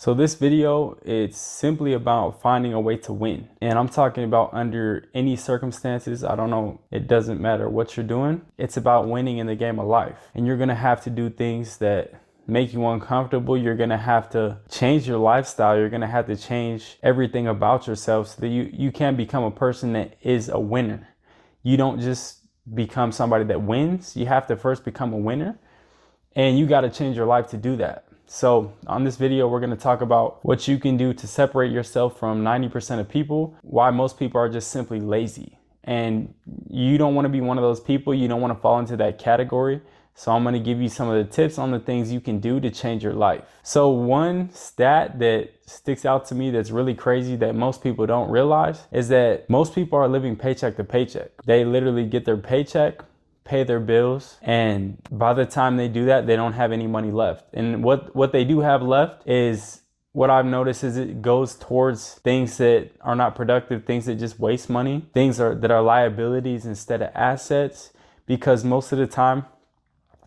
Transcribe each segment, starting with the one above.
So this video, it's simply about finding a way to win. And I'm talking about under any circumstances. I don't know, it doesn't matter what you're doing. It's about winning in the game of life. And you're gonna have to do things that make you uncomfortable. You're gonna have to change your lifestyle. You're gonna have to change everything about yourself so that you can become a person that is a winner. You don't just become somebody that wins. You have to first become a winner, and you gotta change your life to do that. So on this video, we're going to talk about what you can do to separate yourself from 90% of people, why most people are just simply lazy. And you don't want to be one of those people. You don't want to fall into that category. So I'm going to give you some of the tips on the things you can do to change your life. So one stat that sticks out to me that's really crazy that most people don't realize is that most people are living paycheck to paycheck. They literally get their paycheck, pay their bills, and by the time they do that, they don't have any money left. And what they do have left is, what I've noticed is it goes towards things that are not productive, things that just waste money, things that are liabilities instead of assets. Because most of the time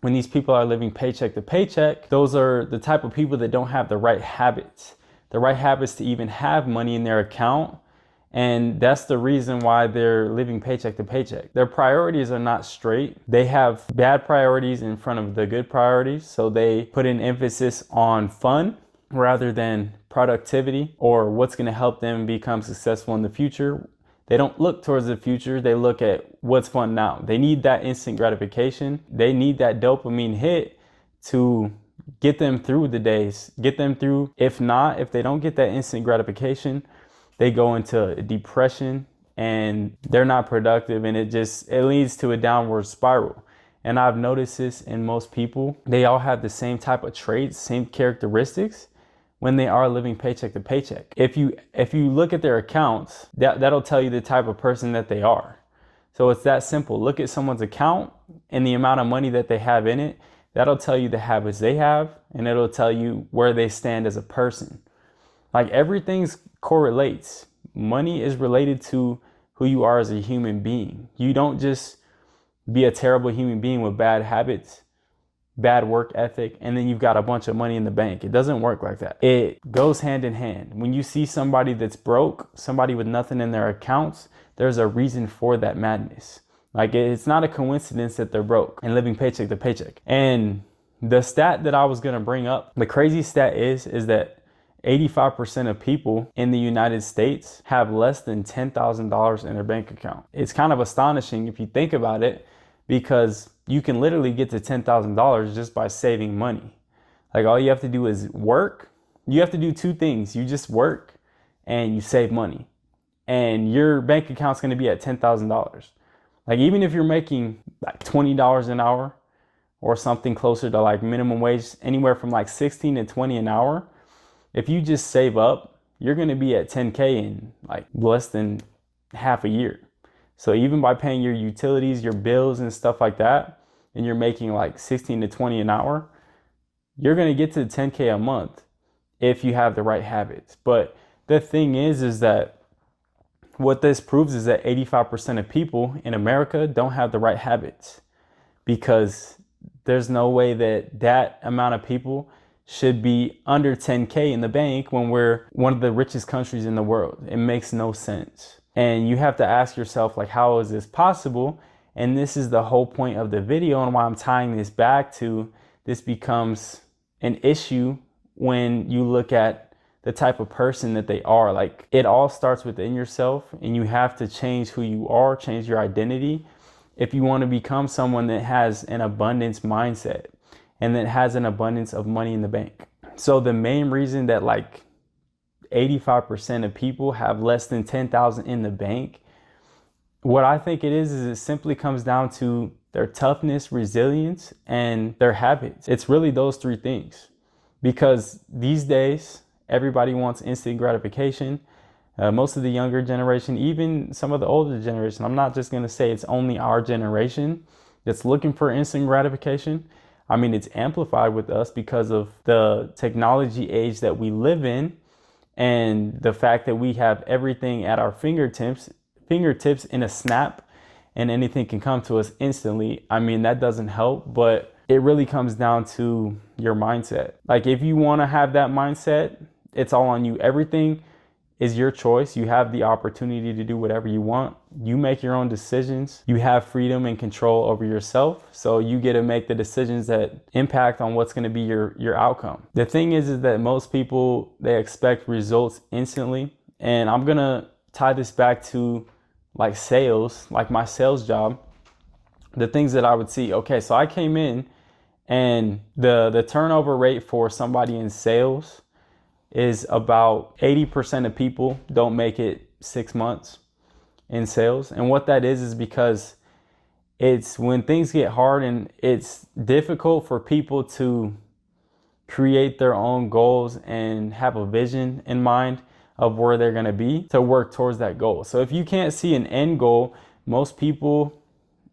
when these people are living paycheck to paycheck, those are the type of people that don't have the right habits to even have money in their account. And that's the reason why they're living paycheck to paycheck. Their priorities are not straight. They have bad priorities in front of the good priorities. So they put an emphasis on fun rather than productivity or what's going to help them become successful in the future. They don't look towards the future. They look at what's fun now. They need that instant gratification. They need that dopamine hit to get them through the days, get them through. If they don't get that instant gratification, they go into depression and they're not productive, and it leads to a downward spiral. And I've noticed this in most people. They all have the same type of traits, same characteristics when they are living paycheck to paycheck. If you look at their accounts, that'll tell you the type of person that they are. So it's that simple. Look at someone's account and the amount of money that they have in it. That'll tell you the habits they have, and it'll tell you where they stand as a person. Like, everything correlates. Money is related to who you are as a human being. You don't just be a terrible human being with bad habits, bad work ethic, and then you've got a bunch of money in the bank. It doesn't work like that. It goes hand in hand. When you see somebody that's broke, somebody with nothing in their accounts, there's a reason for that madness. Like, it's not a coincidence that they're broke and living paycheck to paycheck. And the stat that I was going to bring up, the crazy stat is that 85% of people in the United States have less than $10,000 in their bank account. It's kind of astonishing if you think about it, because you can literally get to $10,000 just by saving money. Like, all you have to do is work. You have to do two things. You just work and you save money, and your bank account's going to be at $10,000. Like, even if you're making like $20 an hour or something closer to like minimum wage, anywhere from like 16 to 20 an hour, if you just save up, you're going to be at 10K in like less than half a year. So even by paying your utilities, your bills and stuff like that, and you're making like 16 to 20 an hour, you're going to get to 10K a month if you have the right habits. But the thing is that what this proves is that 85% of people in America don't have the right habits, because there's no way that amount of people should be under 10K in the bank when we're one of the richest countries in the world. It makes no sense. And you have to ask yourself, like, how is this possible? And this is the whole point of the video, and why I'm tying this back to this becomes an issue when you look at the type of person that they are. Like, it all starts within yourself, and you have to change who you are, change your identity if you want to become someone that has an abundance mindset and that has an abundance of money in the bank. So the main reason that like 85% of people have less than 10,000 in the bank, what I think it is it simply comes down to their toughness, resilience, and their habits. It's really those three things, because these days everybody wants instant gratification. Most of the younger generation, even some of the older generation, I'm not just going to say it's only our generation that's looking for instant gratification. I mean, it's amplified with us because of the technology age that we live in, and the fact that we have everything at our fingertips in a snap, and anything can come to us instantly. I mean, that doesn't help, but it really comes down to your mindset. Like, if you want to have that mindset, it's all on you. Everything is your choice. You have the opportunity to do whatever you want. You make your own decisions. You have freedom and control over yourself. So you get to make the decisions that impact on what's going to be your outcome. The thing is that most people, they expect results instantly. And I'm going to tie this back to like sales, like my sales job, the things that I would see. Okay, so I came in and the turnover rate for somebody in sales is about 80% of people don't make it 6 months in sales. And what that is because it's when things get hard and it's difficult for people to create their own goals and have a vision in mind of where they're going to be to work towards that goal. So if you can't see an end goal, most people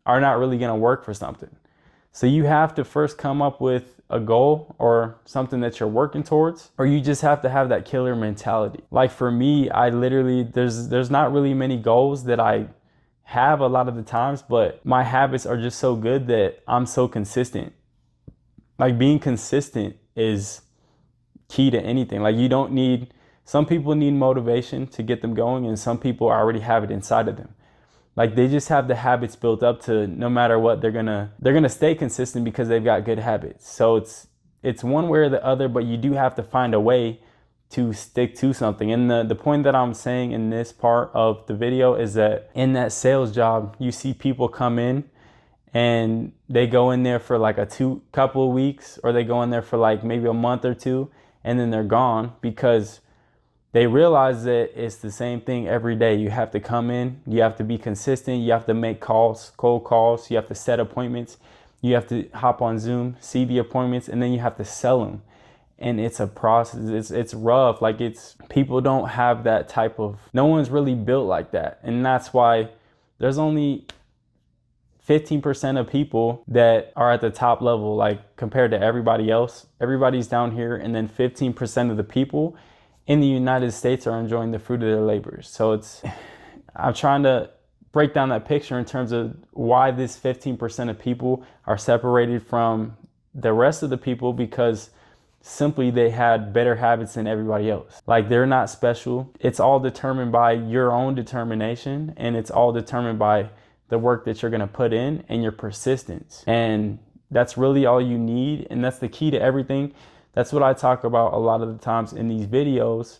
are not really going to work for something. So you have to first come up with a goal or something that you're working towards, or you just have to have that killer mentality. Like for me, I literally, there's not really many goals that I have a lot of the times, but my habits are just so good that I'm so consistent. Like being consistent is key to anything. Like you don't need, some people need motivation to get them going, and some people already have it inside of them. Like they just have the habits built up to no matter what, they're gonna stay consistent because they've got good habits. So it's one way or the other, but you do have to find a way to stick to something. And the point that I'm saying in this part of the video is that in that sales job, you see people come in and they go in there for like couple of weeks, or they go in there for like maybe a month or two, and then they're gone because they realize that it's the same thing every day. You have to come in, you have to be consistent, you have to make calls, cold calls, you have to set appointments, you have to hop on Zoom, see the appointments, and then you have to sell them. And it's a process, it's rough. Like people don't have that type of, no one's really built like that. And that's why there's only 15% of people that are at the top level, like compared to everybody else. Everybody's down here, and then 15% of the people in the United States are enjoying the fruit of their labors. So I'm trying to break down that picture in terms of why this 15% of people are separated from the rest of the people, because simply they had better habits than everybody else. Like they're not special. It's all determined by your own determination, and it's all determined by the work that you're gonna put in and your persistence. And that's really all you need, and that's the key to everything. That's what I talk about a lot of the times in these videos,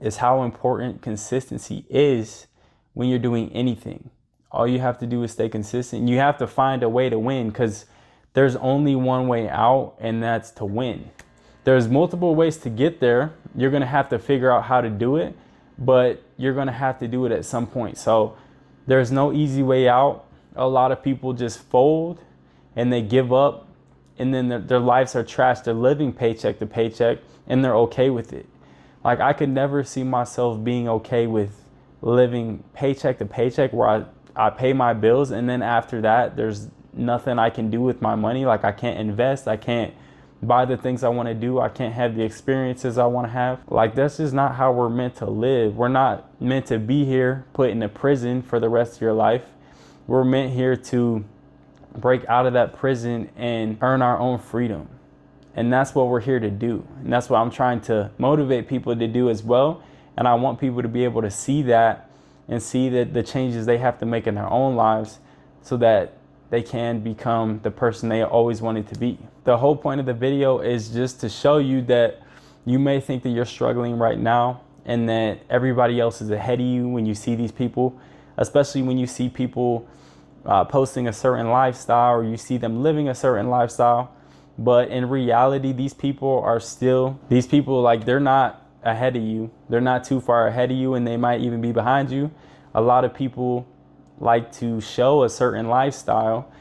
is how important consistency is when you're doing anything. All you have to do is stay consistent. You have to find a way to win, because there's only one way out, and that's to win. There's multiple ways to get there. You're gonna have to figure out how to do it, but you're gonna have to do it at some point. So there's no easy way out. A lot of people just fold and they give up, and then their lives are trashed. They're living paycheck to paycheck, and they're okay with it. Like I could never see myself being okay with living paycheck to paycheck, where I pay my bills, and then after that, there's nothing I can do with my money. Like I can't invest, I can't buy the things I want to do, I can't have the experiences I want to have. Like that's just not how we're meant to live. We're not meant to be here put in a prison for the rest of your life. We're meant here to break out of that prison and earn our own freedom. And that's what we're here to do. And that's what I'm trying to motivate people to do as well. And I want people to be able to see that, and see that the changes they have to make in their own lives, so that they can become the person they always wanted to be. The whole point of the video is just to show you that you may think that you're struggling right now, and that everybody else is ahead of you when you see these people, especially when you see people posting a certain lifestyle, or you see them living a certain lifestyle. But in reality, these people, like they're not ahead of you. They're not too far ahead of you, and they might even be behind you. A lot of people like to show a certain lifestyle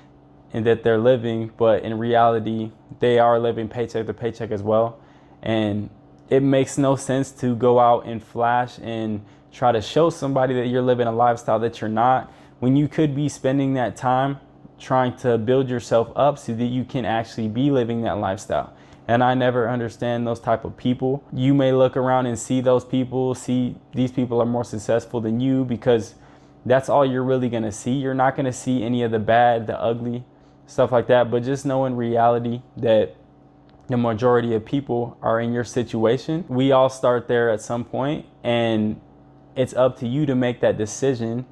and that they're living, but in reality, they are living paycheck to paycheck as well. And it makes no sense to go out and flash and try to show somebody that you're living a lifestyle that you're not, when you could be spending that time trying to build yourself up so that you can actually be living that lifestyle. And I never understand those type of people. You may look around and see those people, see these people are more successful than you, because that's all you're really gonna see. You're not gonna see any of the bad, the ugly, stuff like that. But just know in reality that the majority of people are in your situation. We all start there at some point, and it's up to you to make that decision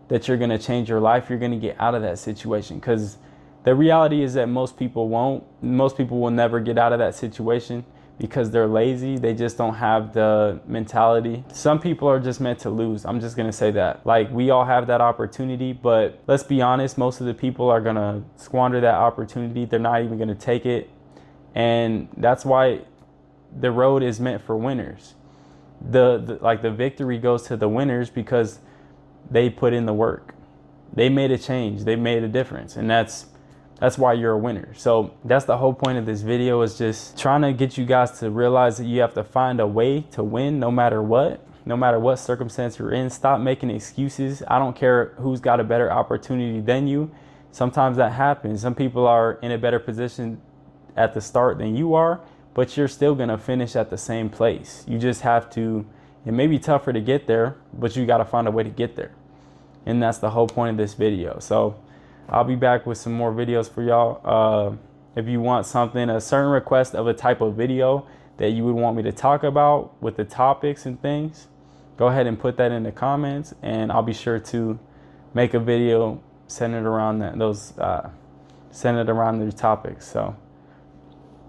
that you're going to change your life. You're going to get out of that situation, because the reality is that most people won't. Most people will never get out of that situation because they're lazy. They just don't have the mentality. Some people are just meant to lose. I'm just gonna say that. Like, we all have that opportunity, but let's be honest, most of the people are gonna squander that opportunity. They're not even gonna take it. And that's why the road is meant for winners. The victory goes to the winners because they put in the work. They made a change. They made a difference. And that's why you're a winner. So that's the whole point of this video, is just trying to get you guys to realize that you have to find a way to win no matter what circumstance you're in. Stop making excuses. I don't care who's got a better opportunity than you. Sometimes that happens. Some people are in a better position at the start than you are, but you're still gonna finish at the same place. You just have to, it may be tougher to get there, but you gotta find a way to get there. And that's the whole point of this video. So I'll be back with some more videos for y'all. If you want a certain request of a type of video that you would want me to talk about with the topics and things, go ahead and put that in the comments, and I'll be sure to make a video centered around those topics. So